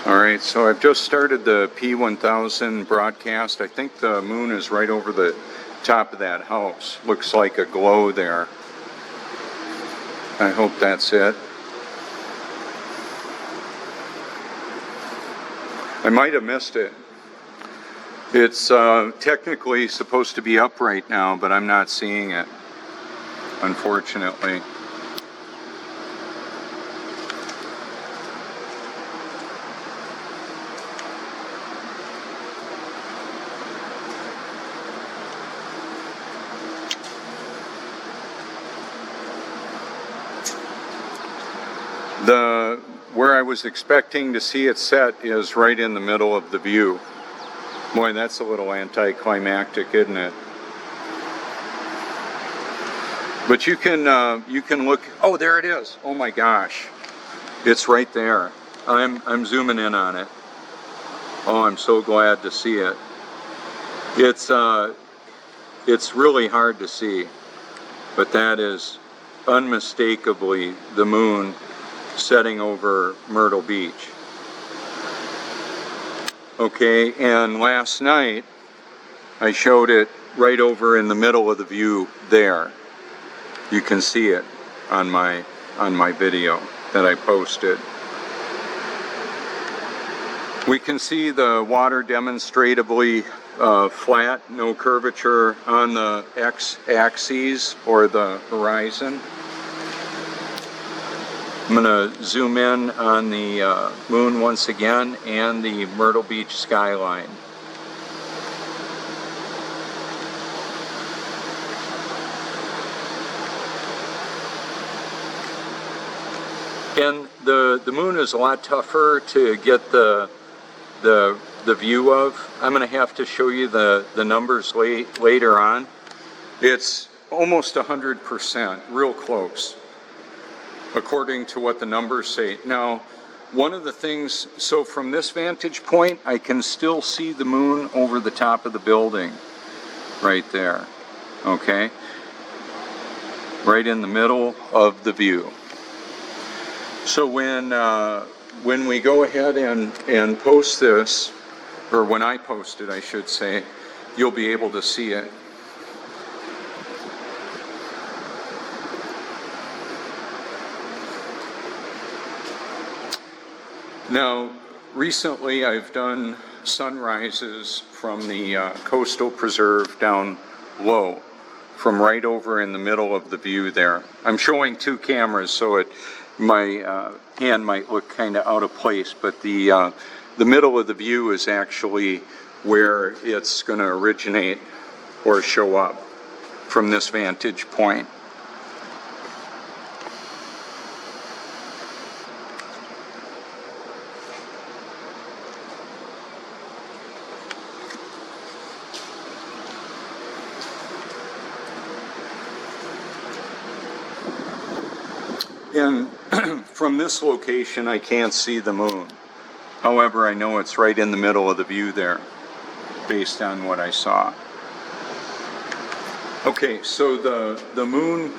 Alright, so I've just started the P1000 broadcast. I think the moon is right over the top of that house. Looks like a glow there. I hope that's it. I might have missed it. It's technically supposed to be up right now, but I'm not seeing it, unfortunately. Where I was expecting to see it set is right in the middle of the view. Boy, that's a little anticlimactic, isn't it? But you can look. Oh, there it is. Oh my gosh, it's right there. I'm zooming in on it. Oh, I'm so glad to see it. It's really hard to see, but that is unmistakably the moon setting over Myrtle Beach. Okay, and last night I showed it right over in the middle of the view there. You can see it on my video that I posted. We can see the water demonstratively flat, no curvature on the x-axis or the horizon. I'm going to zoom in on the moon once again and the Myrtle Beach skyline. And the moon is a lot tougher to get the view of. I'm going to have to show you the numbers later on. It's almost 100%, real close, according to what the numbers say. Now, one of the things, so from this vantage point, I can still see the moon over the top of the building, right there, okay? Right in the middle of the view. So when we go ahead and post this, or when I post it, I should say, you'll be able to see it. Now, recently I've done sunrises from the coastal preserve down low, from right over in the middle of the view there. I'm showing two cameras, so my hand might look kind of out of place, but the middle of the view is actually where it's going to originate or show up from this vantage point. And from this location, I can't see the moon. However, I know it's right in the middle of the view there, based on what I saw. Okay, so the moon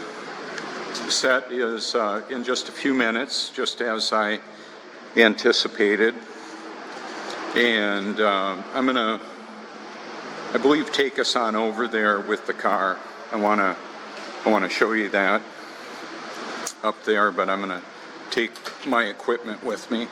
set is in just a few minutes, just as I anticipated. And I'm gonna, I believe, take us on over there with the car. I wanna show you that up there, but I'm gonna take my equipment with me.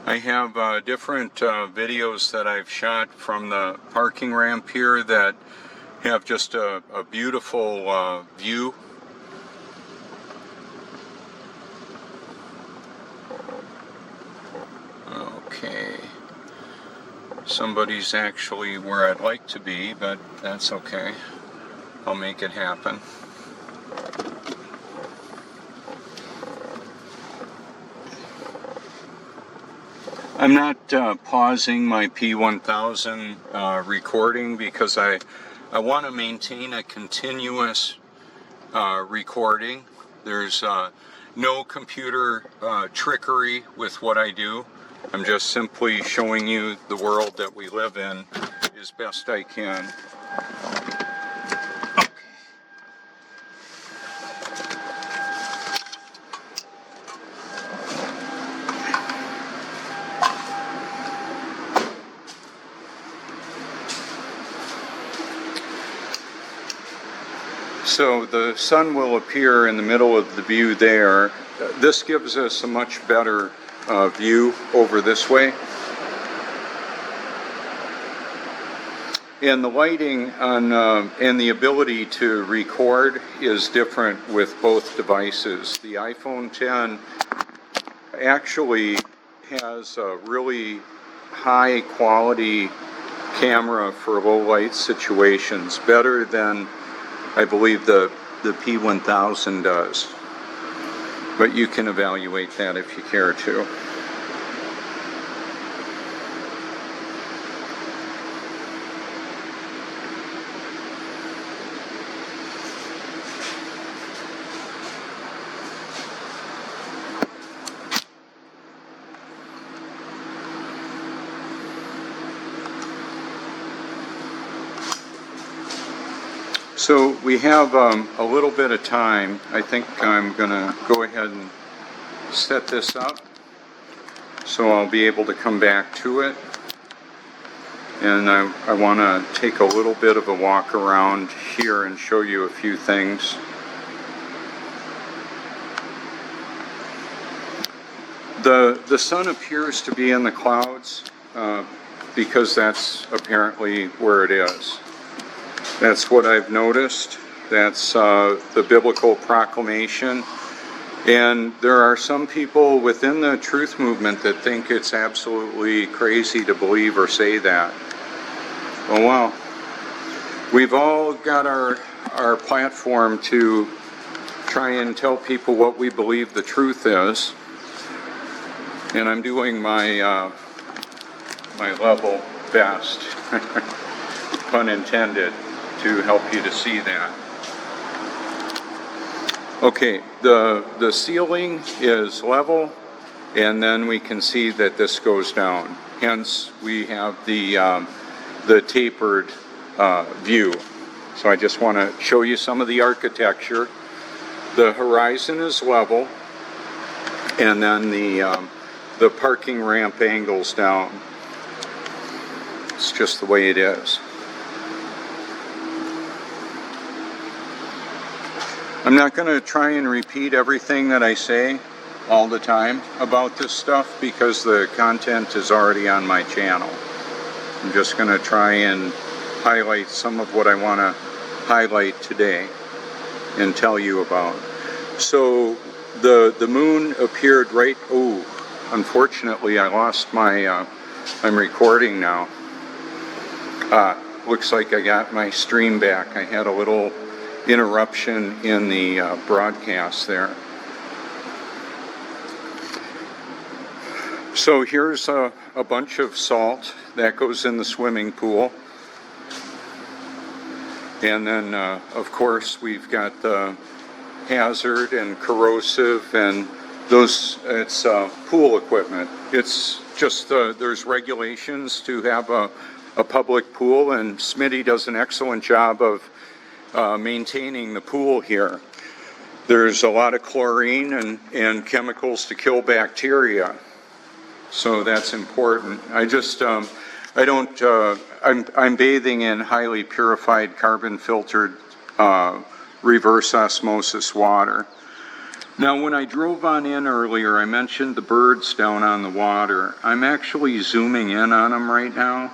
I have different videos that I've shot from the parking ramp here that have just a beautiful view. Okay, somebody's actually where I'd like to be, but that's okay. I'll make it happen. I'm not pausing my P1000 recording because I want to maintain a continuous recording. There's no computer trickery with what I do. I'm just simply showing you the world that we live in as best I can. So the sun will appear in the middle of the view there. This gives us a much better view over this way. And the lighting on and the ability to record is different with both devices. The iPhone 10 actually has a really high quality camera for low light situations, better than I believe the P1000 does, but you can evaluate that if you care to. So we have a little bit of time. I think I'm going to go ahead and set this up so I'll be able to come back to it. And I want to take a little bit of a walk around here and show you a few things. The sun appears to be in the clouds because that's apparently where it is. That's what I've noticed. That's the biblical proclamation. And there are some people within the truth movement that think it's absolutely crazy to believe or say that. Oh well. We've all got our platform to try and tell people what we believe the truth is. And I'm doing my my level best, pun intended, to help you to see that. Okay, the ceiling is level, and then we can see that this goes down. Hence, we have the tapered view. So I just want to show you some of the architecture. The horizon is level, and then the parking ramp angles down. It's just the way it is. I'm not going to try and repeat everything that I say all the time about this stuff because the content is already on my channel. I'm just going to try and highlight some of what I want to highlight today and tell you about. So the moon appeared right, oh, unfortunately I lost my, I'm recording now. Looks like I got my stream back. I had a little interruption in the broadcast there. So here's a bunch of salt that goes in the swimming pool. And then, of course, we've got the hazard and corrosive and those, it's pool equipment. It's just, there's regulations to have a public pool, and Smitty does an excellent job of maintaining the pool here. There's a lot of chlorine and chemicals to kill bacteria, so that's important. I just I don't I'm bathing in highly purified carbon filtered reverse osmosis water. Now when I drove on in earlier, I mentioned the birds down on the water. I'm actually zooming in on them right now.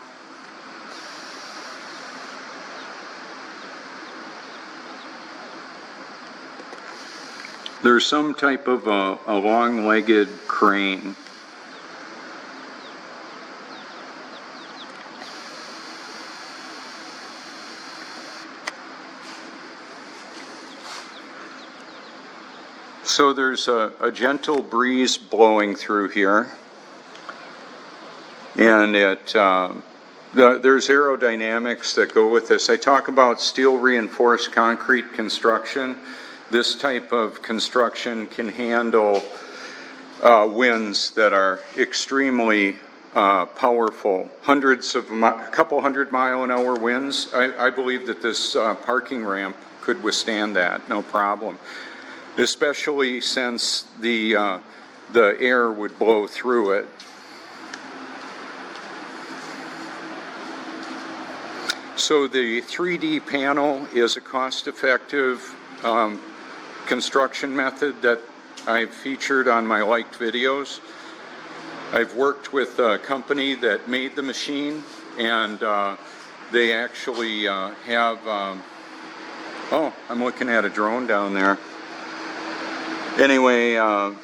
There's some type of a long-legged crane. So there's a gentle breeze blowing through here. And there's aerodynamics that go with this. I talk about steel reinforced concrete construction. This type of construction can handle winds that are extremely powerful, a couple 100-mile-an-hour winds. I believe that this parking ramp could withstand that, no problem. Especially since the air would blow through it. So the 3D panel is a cost-effective construction method that I've featured on my liked videos. I've worked with a company that made the machine, and they actually have, oh, I'm looking at a drone down there. Anyway, he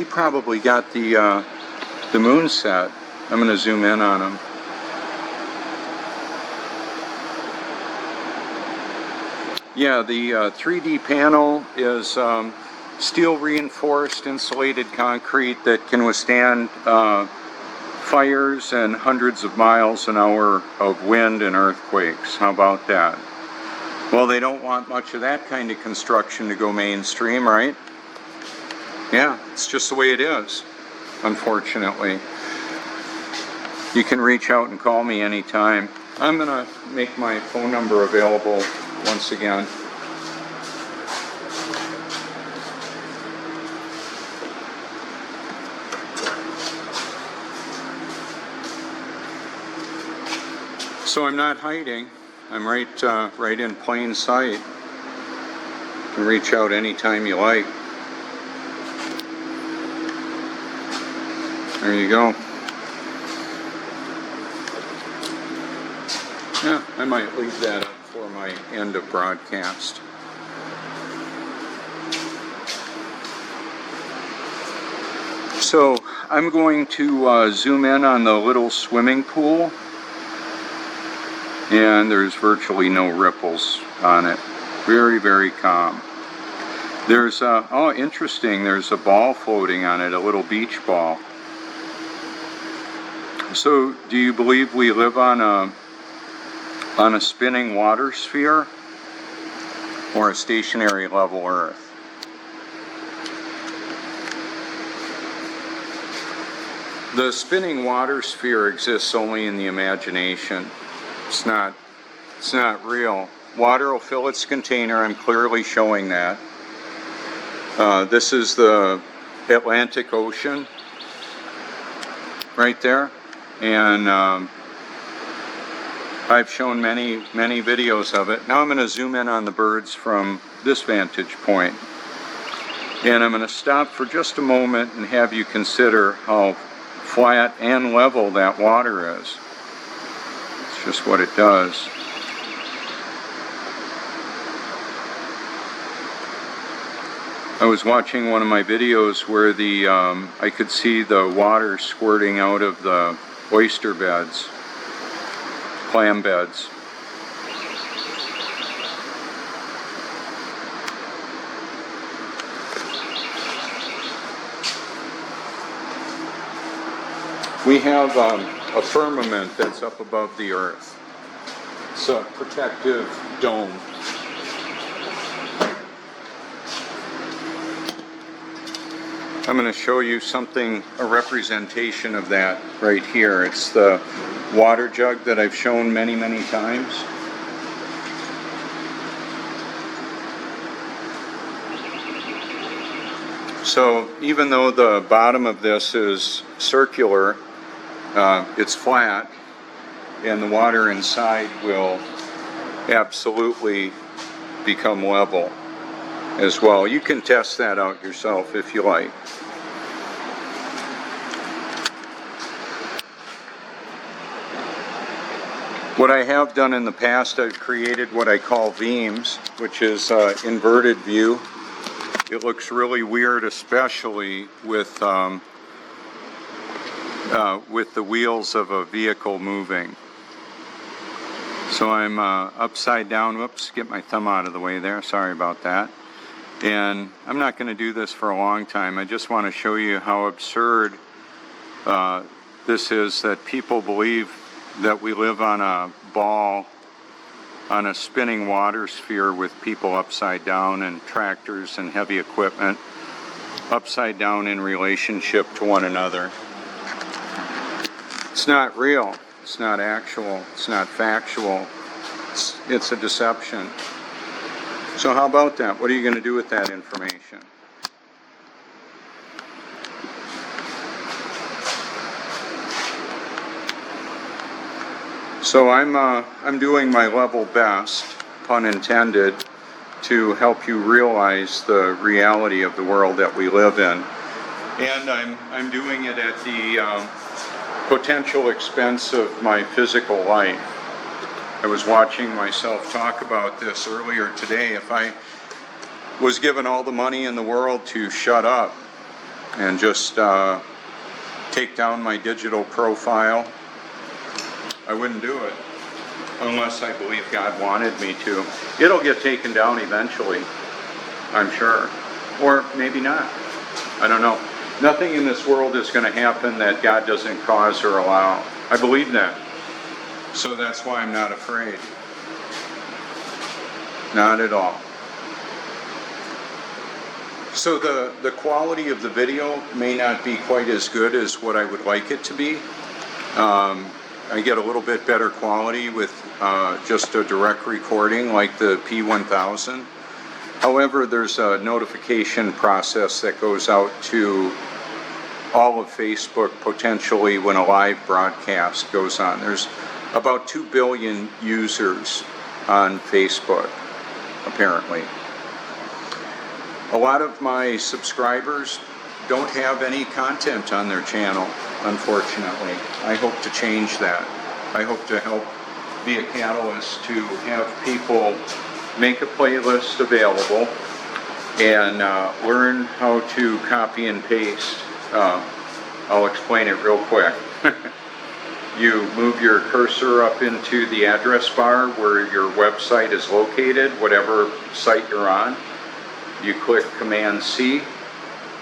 probably got the moon set. I'm going to zoom in on him. Yeah, the 3D panel is steel reinforced insulated concrete that can withstand fires and hundreds of miles an hour of wind and earthquakes. How about that? Well, they don't want much of that kind of construction to go mainstream, right? Yeah, it's just the way it is, unfortunately. You can reach out and call me anytime. I'm going to make my phone number available once again. So I'm not hiding. I'm right in plain sight. You can reach out anytime you like. There you go. Yeah, I might leave that up for my end of broadcast. So I'm going to zoom in on the little swimming pool, and there's virtually no ripples on it. Very, very calm. There's oh, interesting, there's a ball floating on it, a little beach ball. So do you believe we live on a spinning water sphere or a stationary level Earth? The spinning water sphere exists only in the imagination. It's not real. Water will fill its container. I'm clearly showing that. This is the Atlantic Ocean right there, and I've shown many videos of it. Now I'm going to zoom in on the birds from this vantage point, and I'm going to stop for just a moment and have you consider how flat and level that water is. It's just what it does. I was watching one of my videos where I could see the water squirting out of the oyster beds, clam beds. We have a firmament that's up above the earth. It's a protective dome. I'm going to show you something, a representation of that right here. It's the water jug that I've shown many times. So even though the bottom of this is circular, it's flat, and the water inside will absolutely become level as well. You can test that out yourself if you like. What I have done in the past, I've created what I call beams, which is inverted view. It looks really weird, especially with the wheels of a vehicle moving. So I'm upside down. Whoops, get my thumb out of the way there. Sorry about that. And I'm not going to do this for a long time. I just want to show you how absurd This is that people believe that we live on a ball, on a spinning water sphere with people upside down and tractors and heavy equipment upside down in relationship to one another. It's not real. It's not actual. It's not factual. It's a deception. So how about that? What are you going to do with that information? So I'm doing my level best, pun intended, to help you realize the reality of the world that we live in. And I'm doing it at the potential expense of my physical life. I was watching myself talk about this earlier today. If I was given all the money in the world to shut up and just take down my digital profile, I wouldn't do it unless I believe God wanted me to. It'll get taken down eventually, I'm sure. Or maybe not. I don't know. Nothing in this world is going to happen that God doesn't cause or allow. I believe that. So that's why I'm not afraid. Not at all. So the quality of the video may not be quite as good as what I would like it to be. I get a little bit better quality with just a direct recording like the P1000. However, there's a notification process that goes out to all of Facebook potentially when a live broadcast goes on. There's about 2 billion users on Facebook, apparently. A lot of my subscribers don't have any content on their channel, unfortunately. I hope to change that. I hope to help be a catalyst to have people make a playlist available and learn how to copy and paste. I'll explain it real quick. You move your cursor up into the address bar where your website is located, whatever site you're on. You click Command C,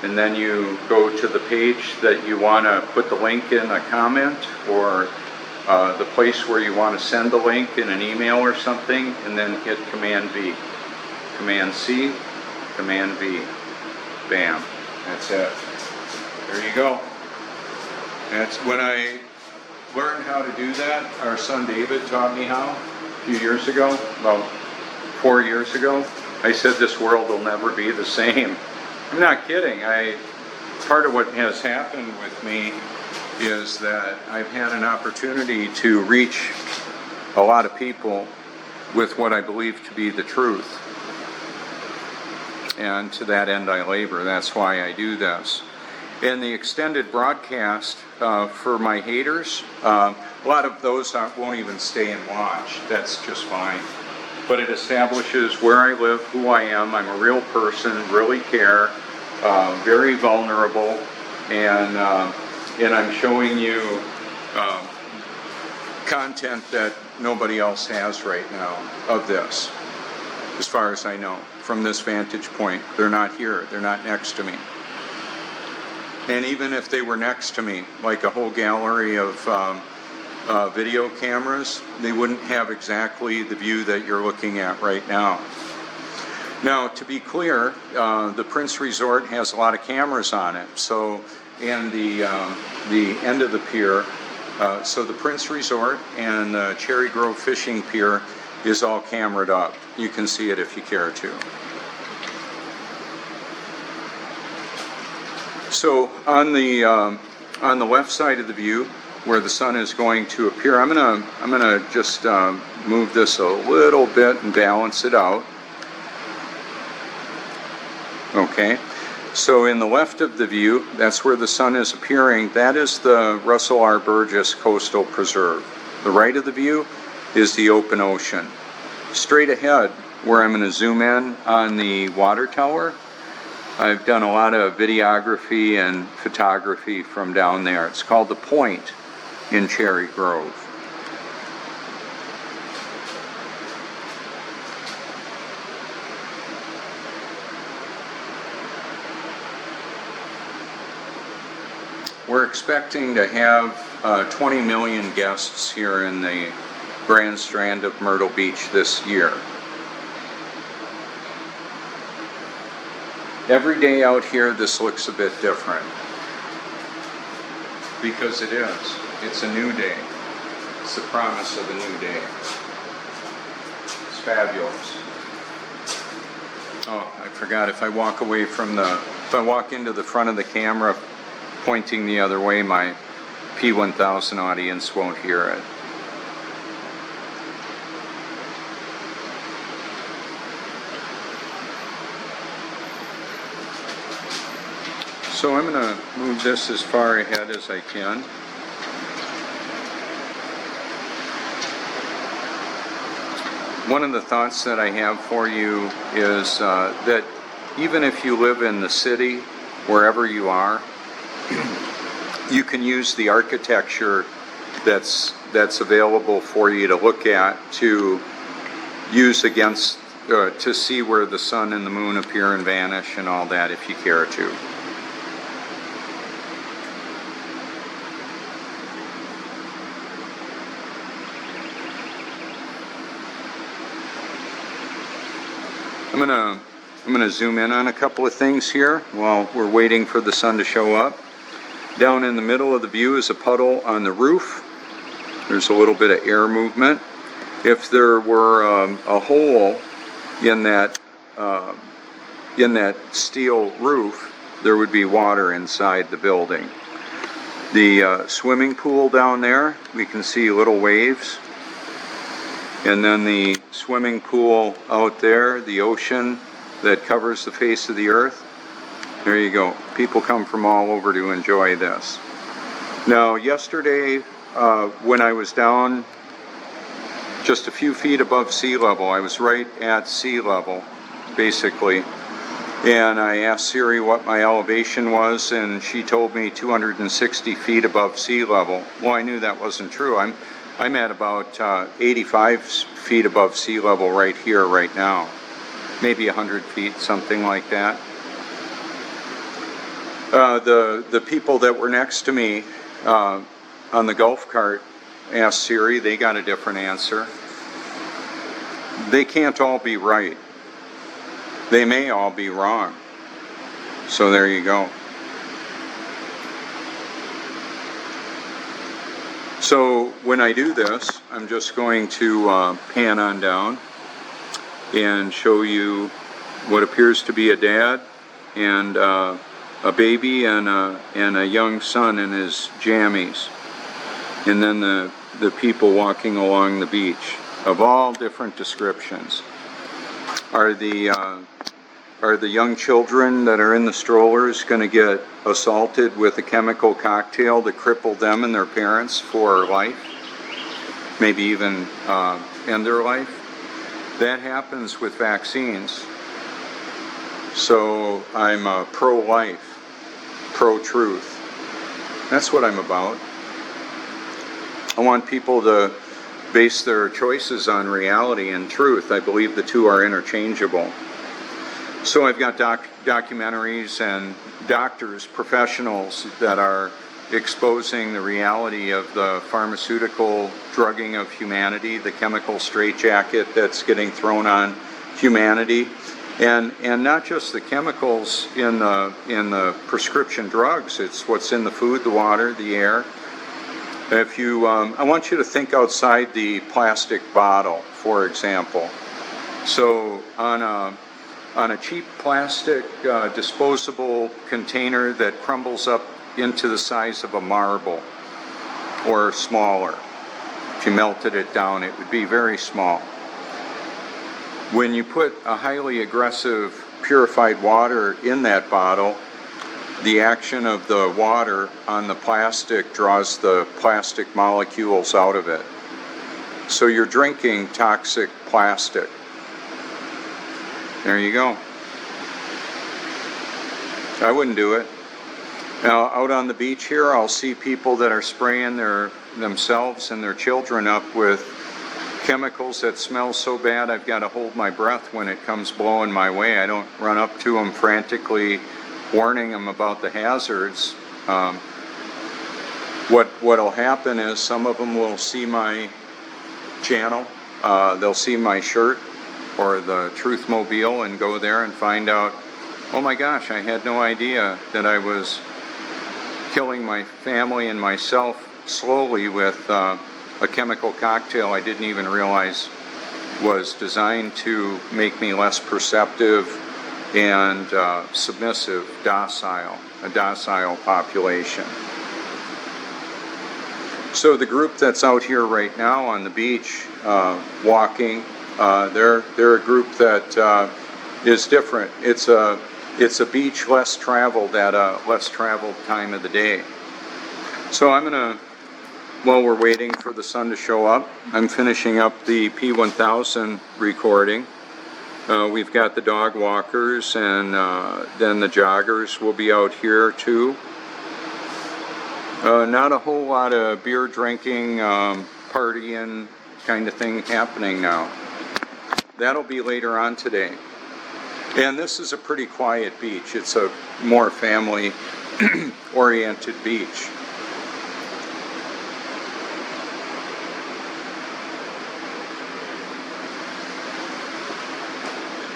and then you go to the page that you want to put the link in a comment, or the place where you want to send the link in an email or something, and then hit Command V. Command C, Command V. Bam. That's it. There you go. That's when I learned how to do that. Our son David taught me how a few years ago, about 4 years ago. I said this world will never be the same. I'm not kidding. Part of what has happened with me is that I've had an opportunity to reach a lot of people with what I believe to be the truth. And to that end I labor. That's why I do this. And the extended broadcast for my haters, a lot of those won't even stay and watch. That's just fine. But it establishes where I live, who I am. I'm a real person, really care, very vulnerable, and I'm showing you content that nobody else has right now of this, as far as I know, from this vantage point. They're not here. They're not next to me. And even if they were next to me, like a whole gallery of video cameras, they wouldn't have exactly the view that you're looking at right now. Now, to be clear, the Prince Resort has a lot of cameras on it. So, and the end of the pier, so the Prince Resort and the Cherry Grove Fishing Pier is all cameraed up. You can see it if you care to. So on the left side of the view, where the sun is going to appear, I'm gonna just move this a little bit and balance it out. Okay, so in the left of the view, that's where the sun is appearing. That is the Russell R. Burgess Coastal Preserve. The right of the view is the open ocean. Straight ahead, where I'm going to zoom in on the water tower, I've done a lot of videography and photography from down there. It's called The Point in Cherry Grove. we're expecting to have 20 million guests here in the Grand Strand of Myrtle Beach this year. Every day out here, this looks a bit different. Because it is. It's a new day. It's the promise of a new day. It's fabulous. Oh, I forgot, if I walk into the front of the camera pointing the other way, my P1000 audience won't hear it. So I'm going to move this as far ahead as I can. One of the thoughts that I have for you is that even if you live in the city, wherever you are, you can use the architecture that's available for you to look at to use against, to see where the sun and the moon appear and vanish and all that if you care to. I'm gonna zoom in on a couple of things here while we're waiting for the sun to show up. Down in the middle of the view is a puddle on the roof. There's a little bit of air movement. If there were a hole in that steel roof, there would be water inside the building. The swimming pool down there, we can see little waves. And then the swimming pool out there, the ocean that covers the face of the earth. There you go. People come from all over to enjoy this. Now, yesterday, when I was down just a few feet above sea level, I was right at sea level, basically. And I asked Siri what my elevation was, and she told me 260 feet above sea level. Well, I knew that wasn't true. I'm at about 85 feet above sea level right here, right now. Maybe 100 feet, something like that. The people that were next to me on the golf cart asked Siri. They got a different answer. They can't all be right. They may all be wrong. So there you go. So when I do this, I'm just going to pan on down and show you what appears to be a dad and a baby and a young son in his jammies, and then the people walking along the beach of all different descriptions. Are the young children that are in the strollers going to get assaulted with a chemical cocktail to cripple them and their parents for life? Maybe even end their life? That happens with vaccines. So I'm pro-life, pro-truth. That's what I'm about. I want people to base their choices on reality and truth. I believe the two are interchangeable. So I've got documentaries and doctors, professionals that are exposing the reality of the pharmaceutical drugging of humanity, the chemical straitjacket that's getting thrown on humanity, and not just the chemicals in the prescription drugs. It's what's in the food, the water, the air. If you, I want you to think outside the plastic bottle, for example. So on a cheap plastic disposable container that crumbles up into the size of a marble or smaller. If you melted it down, it would be very small. When you put a highly aggressive purified water in that bottle, the action of the water on the plastic draws the plastic molecules out of it. So you're drinking toxic plastic. There you go. I wouldn't do it. Now, out on the beach here, I'll see people that are spraying themselves and their children up with chemicals that smell so bad I've got to hold my breath when it comes blowing my way. I don't run up to them frantically warning them about the hazards. what'll happen is some of them will see my channel, they'll see my shirt or the Truthmobile and go there and find out, oh my gosh, I had no idea that I was killing my family and myself slowly with a chemical cocktail I didn't even realize was designed to make me less perceptive and submissive, a docile population. So the group that's out here right now on the beach walking, they're a group that is different. It's a beach less traveled at a less traveled time of the day. So I'm gonna, while we're waiting for the sun to show up, I'm finishing up the P1000 recording. We've got the dog walkers, and then the joggers will be out here too. Not a whole lot of beer drinking, partying kind of thing happening now. That'll be later on today. And this is a pretty quiet beach. It's a more family oriented beach.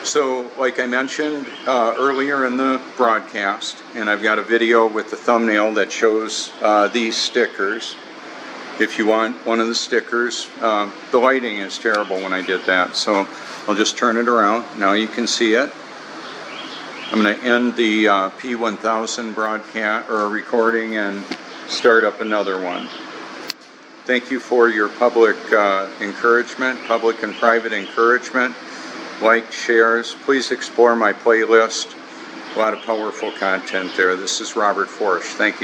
So, like I mentioned earlier in the broadcast, and I've got a video with the thumbnail that shows these stickers. If you want one of the stickers, the lighting is terrible when I did that, so I'll just turn it around. Now you can see it. I'm going to end the P1000 broadcast or recording and start up another one. Thank you for your public encouragement, public and private encouragement. Like, shares, please explore my playlist. A lot of powerful content there. This is Robert Forsch. Thank you.